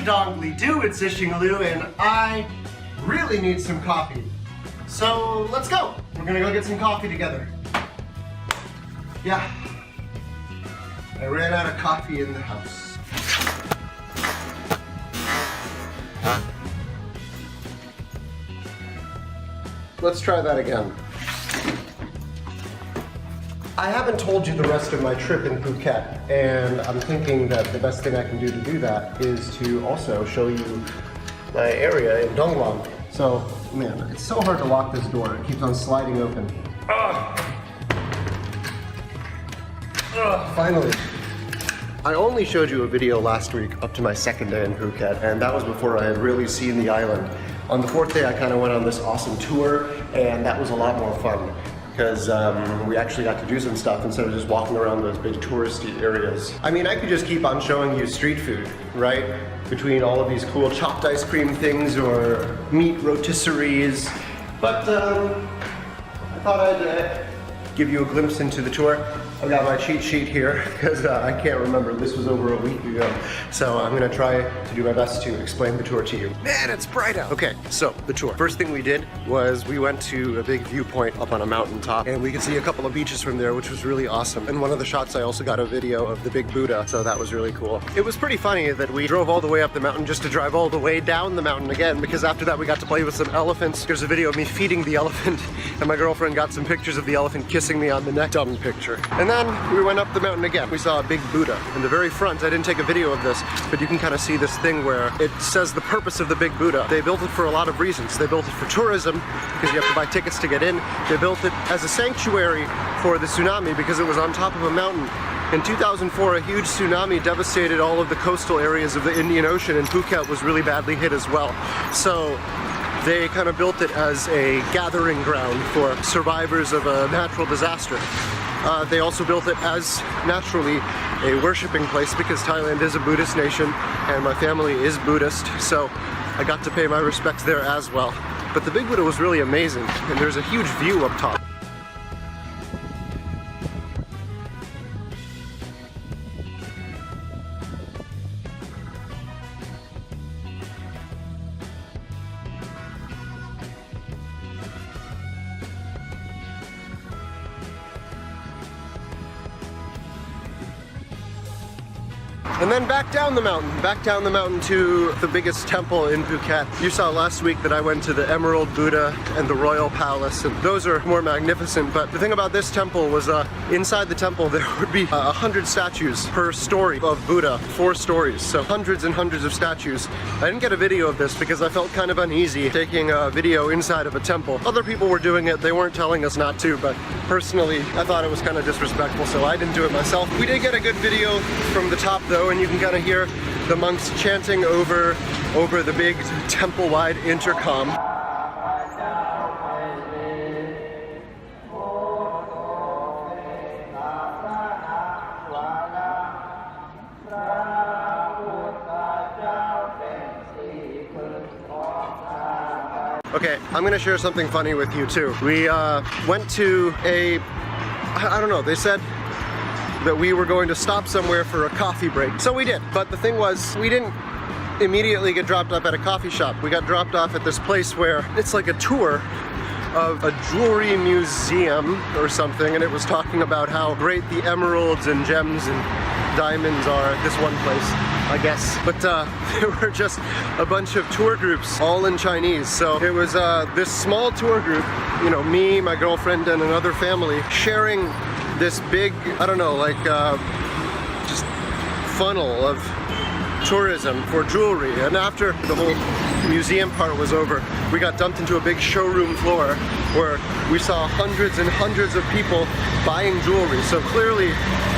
dongly do, it's Ishingloo, and I really need some coffee. So let's go. We're gonna go get some coffee together. Yeah, I ran out of coffee in the house. Let's try that again. I haven't told you the rest of my trip in Phuket, and I'm thinking that the best thing I can do to do that is to also show you my area in Dongguan. So, man, it's so hard to lock this door. It keeps on sliding open. Finally. I only showed you a video last week up to my second day in Phuket, and that was before I had really seen the island. On the fourth day, I kind of went on this awesome tour, and that was a lot more fun. Because we actually got to do some stuff instead of just walking around those big touristy areas. I mean, I could just keep on showing you street food, right? Between all of these cool chopped ice cream things or meat rotisseries. But I thought I'd give you a glimpse into the tour. I've got my cheat sheet here because I can't remember. This was over a week ago. So I'm gonna try to do my best to explain the tour to you. Man, it's bright out. Okay, so the tour. First thing we did was we went to a big viewpoint up on a mountaintop, and we could see a couple of beaches from there, which was really awesome. And one of the shots, I also got a video of the big Buddha, so that was really cool. It was pretty funny that we drove all the way up the mountain just to drive all the way down the mountain again, because after that we got to play with some elephants. There's a video of me feeding the elephant, and my girlfriend got some pictures of the elephant kissing me on the neck. Dumb picture. And then we went up the mountain again. We saw a big Buddha. In the very front, I didn't take a video of this, but you can kind of see this thing where it says the purpose of the big Buddha. They built it for a lot of reasons. They built it for tourism, because you have to buy tickets to get in. They built it as a sanctuary for the tsunami, because it was on top of a mountain. In 2004, a huge tsunami devastated all of the coastal areas of the Indian Ocean, and Phuket was really badly hit as well. So they kind of built it as a gathering ground for survivors of a natural disaster. They also built it as, naturally, a worshiping place, because Thailand is a Buddhist nation and my family is Buddhist, so I got to pay my respects there as well. But the big Buddha was really amazing, and there's a huge view up top. And then back down the mountain to the biggest temple in Phuket. You saw last week that I went to the Emerald Buddha and the Royal Palace, and those are more magnificent. But the thing about this temple was inside the temple there would be 100 statues per story of Buddha, 4 stories, so hundreds and hundreds of statues. I didn't get a video of this because I felt kind of uneasy taking a video inside of a temple. Other people were doing it, they weren't telling us not to, but personally I thought it was kind of disrespectful, so I didn't do it myself. We did get a good video from the top though, and you can kind of hear the monks chanting over the big temple-wide intercom. Okay, I'm gonna share something funny with you too. We went to I don't know, they said that we were going to stop somewhere for a coffee break. So we did, but the thing was, we didn't immediately get dropped off at a coffee shop. We got dropped off at this place where it's like a tour of a jewelry museum or something, and it was talking about how great the emeralds and gems and diamonds are at this one place, I guess. But there were just a bunch of tour groups, all in Chinese. So it was this small tour group, you know, me, my girlfriend, and another family sharing this big, I don't know, like just funnel of tourism for jewelry. And after the whole museum part was over, we got dumped into a big showroom floor where we saw hundreds and hundreds of people buying jewelry. So clearly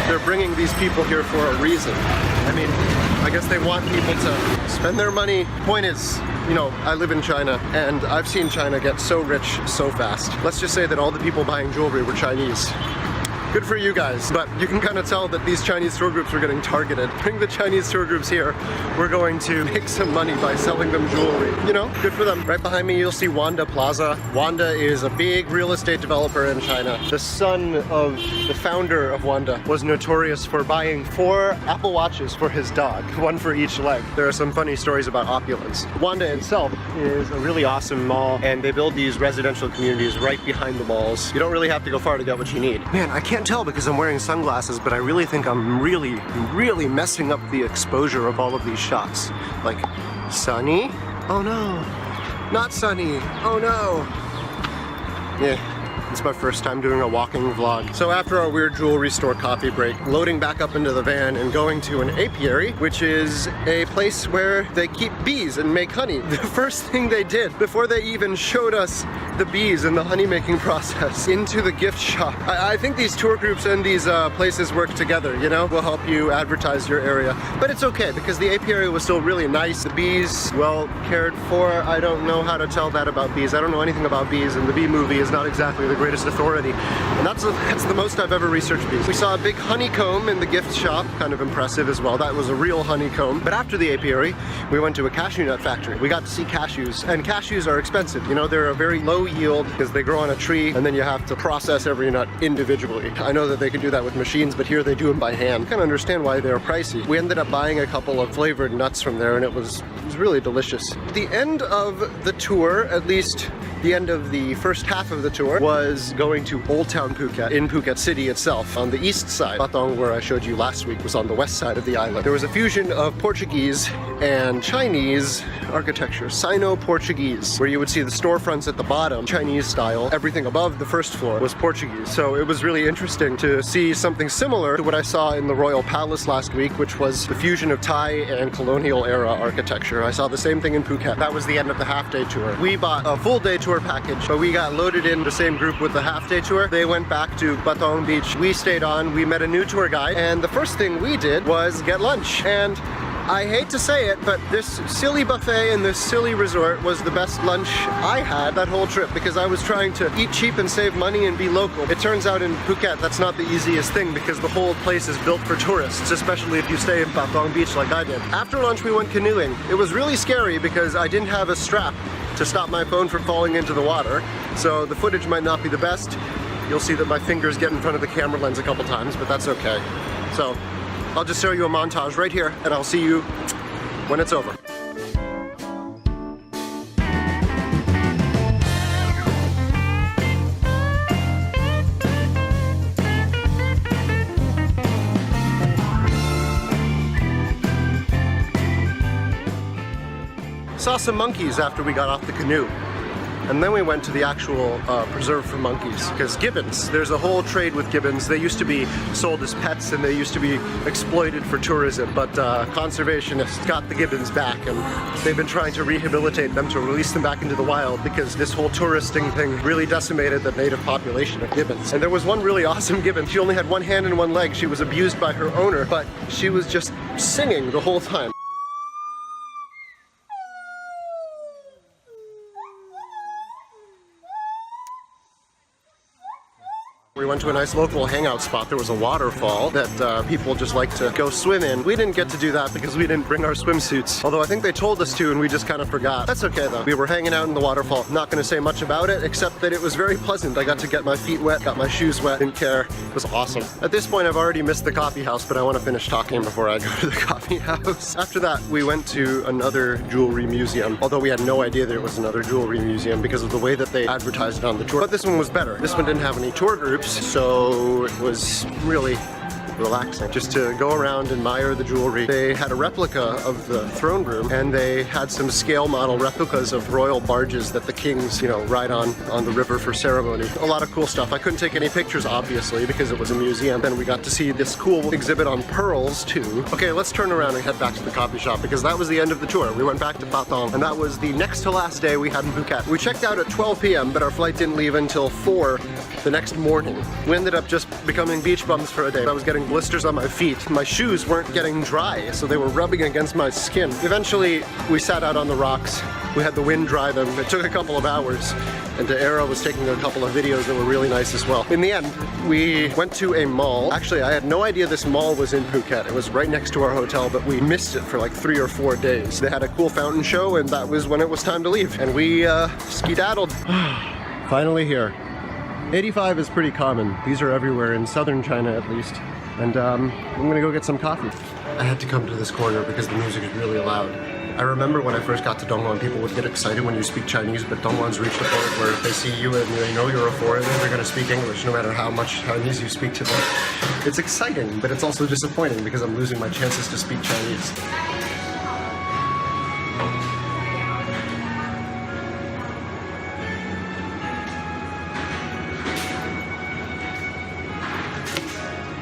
they're bringing these people here for a reason. I mean, I guess they want people to spend their money. Point is, you know, I live in China and I've seen China get so rich so fast. Let's just say that all the people buying jewelry were Chinese. Good for you guys. But you can kind of tell that these Chinese tour groups are getting targeted. Bring the Chinese tour groups here. We're going to make some money by selling them jewelry. You know, good for them. Right behind me, you'll see Wanda Plaza. Wanda is a big real estate developer in China. The son of the founder of Wanda was notorious for buying 4 Apple Watches for his dog, 1 for each leg. There are some funny stories about opulence. Wanda itself is a really awesome mall, and they build these residential communities right behind the malls. You don't really have to go far to get what you need. Man, I can't tell because I'm wearing sunglasses, but I really think I'm really messing up the exposure of all of these shots. Like, sunny? Oh no. Not sunny. Oh no. Yeah. It's my first time doing a walking vlog. So after our weird jewelry store coffee break, loading back up into the van and going to an apiary, which is a place where they keep bees and make honey. The first thing they did, before they even showed us the bees and the honey making process, into the gift shop. I think these tour groups and these places work together, you know? Will help you advertise your area. But it's okay, because the apiary was still really nice. The bees, well cared for. I don't know how to tell that about bees. I don't know anything about bees, and the bee movie is not exactly the greatest authority. And that's the most I've ever researched bees. We saw a big honeycomb in the gift shop, kind of impressive as well. That was a real honeycomb. But after the apiary, we went to a cashew nut factory. We got to see cashews, and cashews are expensive. You know, they're a very low yield because they grow on a tree, and then you have to process every nut individually. I know that they can do that with machines, but here they do them by hand. I can understand why they're pricey. We ended up buying a couple of flavored nuts from there, and it was really delicious. The end of the tour, at least the end of the first half of the tour, was going to Old Town Phuket, in Phuket City itself, on the east side. Patong, where I showed you last week, was on the west side of the island. There was a fusion of Portuguese and Chinese architecture, Sino-Portuguese, where you would see the storefronts at the bottom, Chinese style. Everything above the first floor was Portuguese. So it was really interesting to see something similar to what I saw in the Royal Palace last week, which was the fusion of Thai and colonial era architecture. I saw the same thing in Phuket. That was the end of the half-day tour. We bought a full-day tour package, but we got loaded in the same group with the half-day tour. They went back to Patong Beach. We stayed on. We met a new tour guide, and the first thing we did was get lunch. And I hate to say it, but this silly buffet in this silly resort was the best lunch I had that whole trip, because I was trying to eat cheap and save money and be local. It turns out in Phuket that's not the easiest thing, because the whole place is built for tourists, especially if you stay in Patong Beach like I did. After lunch we went canoeing. It was really scary because I didn't have a strap to stop my phone from falling into the water, so the footage might not be the best. You'll see that my fingers get in front of the camera lens a couple times, but that's okay. So I'll just show you a montage right here, and I'll see you when it's over. Saw some monkeys after we got off the canoe. And then we went to the actual preserve for monkeys, because gibbons, there's a whole trade with gibbons. They used to be sold as pets and they used to be exploited for tourism, but conservationists got the gibbons back, and they've been trying to rehabilitate them to release them back into the wild, because this whole touristing thing really decimated the native population of gibbons. And there was one really awesome gibbon. She only had one hand and one leg. She was abused by her owner, but she was just singing the whole time. We went to a nice local hangout spot. There was a waterfall that people just like to go swim in. We didn't get to do that because we didn't bring our swimsuits. Although I think they told us to and we just kind of forgot. That's okay though. We were hanging out in the waterfall. Not going to say much about it except that it was very pleasant. I got to get my feet wet, got my shoes wet, didn't care. It was awesome. At this point I've already missed the coffee house, but I want to finish talking before I go to the coffee house. After that we went to another jewelry museum. Although we had no idea there was another jewelry museum because of the way that they advertised it on the tour. But this one was better. This one didn't have any tour groups, so it was really relaxing just to go around and admire the jewelry. They had a replica of the throne room, and they had some scale model replicas of royal barges that the kings, you know, ride on the river for ceremony. A lot of cool stuff. I couldn't take any pictures obviously because it was a museum. Then we got to see this cool exhibit on pearls too. Okay, let's turn around and head back to the coffee shop because that was the end of the tour. We went back to Patong, and that was the next to last day we had in Phuket. We checked out at 12 p.m. but our flight didn't leave until 4 the next morning. We ended up just becoming beach bums for a day. I was getting blisters on my feet. My shoes weren't getting dry, so they were rubbing against my skin. Eventually, we sat out on the rocks We had the wind driving. It took a couple of hours. And Era was taking a couple of videos that were really nice as well. In the end, we went to a mall. Actually, I had no idea this mall was in Phuket. It was right next to our hotel, but we missed it for like 3 or 4 days. They had a cool fountain show, and that was when it was time to leave. And we skedaddled. Finally here. 85 is pretty common. These are everywhere in southern China at least. And I'm gonna go get some coffee. I had to come to this corner because the music is really loud. I remember when I first got to Dongwon, people would get excited when you speak Chinese, but Dongwon's reached a point where if they see you and they know you're a foreigner, they're gonna speak English no matter how much Chinese you speak to them. It's exciting, but it's also disappointing because I'm losing my chances to speak Chinese.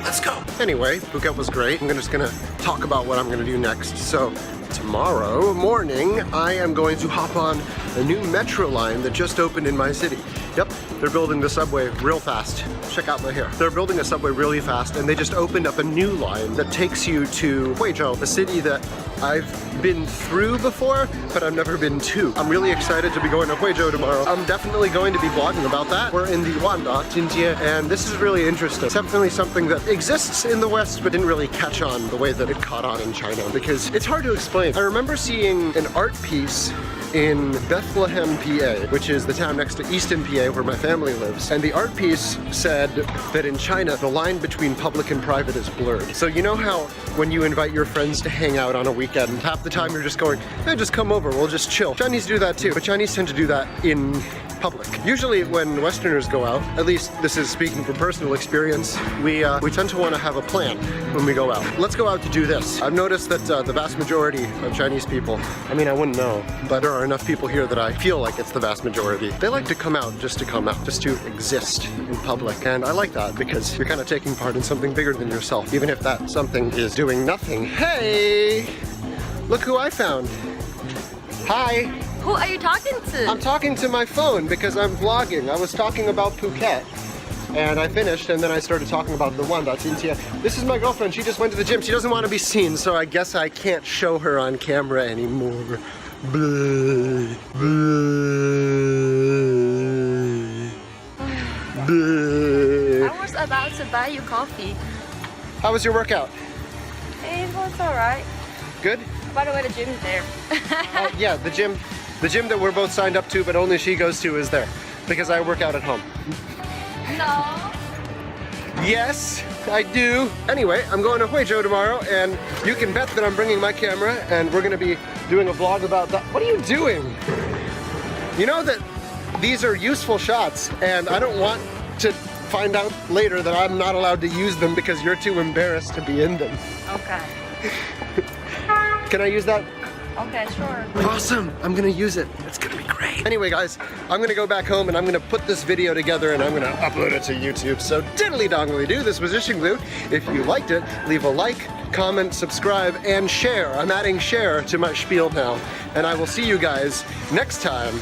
Let's go. Anyway, Phuket was great. I'm just gonna talk about what I'm gonna do next. So tomorrow morning, I am going to hop on a new metro line that just opened in my city. Yep, they're building the subway real fast. Check out my hair. They're building a subway really fast, and they just opened up a new line that takes you to Huizhou, a city that I've been through before, but I've never been to. I'm really excited to be going to Huizhou tomorrow. I'm definitely going to be blogging about that. We're in the Wanda, Jinjie, and this is really interesting. It's definitely something that exists in the West, but didn't really catch on the way that it caught on in China, because it's hard to explain. I remember seeing an art piece in Bethlehem, PA, which is the town next to Easton, PA, where my family lives. And the art piece said that in China, the line between public and private is blurred. So you know how when you invite your friends to hang out on a weekend, half the time you're just going, hey, just come over, we'll just chill. Chinese do that too, but Chinese tend to do that in public. Usually when Westerners go out, at least this is speaking from personal experience, we tend to want to have a plan when we go out. Let's go out to do this. I've noticed that the vast majority of Chinese people, I mean, I wouldn't know, but there are enough people here that I feel like it's the vast majority. They like to come out just to come out, just to exist in public. And I like that because you're kind of taking part in something bigger than yourself, even if that something is doing nothing. Hey, look who I found. Hi. Who are you talking to? I'm talking to my phone because I'm vlogging. I was talking about Phuket. And I finished, and then I started talking about the one that's Intia. This is my girlfriend. She just went to the gym. She doesn't want to be seen, so I guess I can't show her on camera anymore. Blah, blah, blah. I was about to buy you coffee. How was your workout? It was alright. Good? By the way, the gym is there. Yeah, the gym that we're both signed up to, but only she goes to, is there. Because I work out at home. No. Yes, I do. Anyway, I'm going to Huizhou tomorrow, and you can bet that I'm bringing my camera, and we're gonna be doing a vlog about that. What are you doing? You know that these are useful shots, and I don't want to find out later that I'm not allowed to use them because you're too embarrassed to be in them. Okay. Can I use that? Okay, sure. Awesome, I'm gonna use it. It's gonna be great. Anyway guys, I'm gonna go back home and I'm gonna put this video together and I'm gonna upload it to YouTube. So diddly dongly do, this was Ishingloo. If you liked it, leave a like, comment, subscribe, and share. I'm adding share to my spiel now. And I will see you guys next time.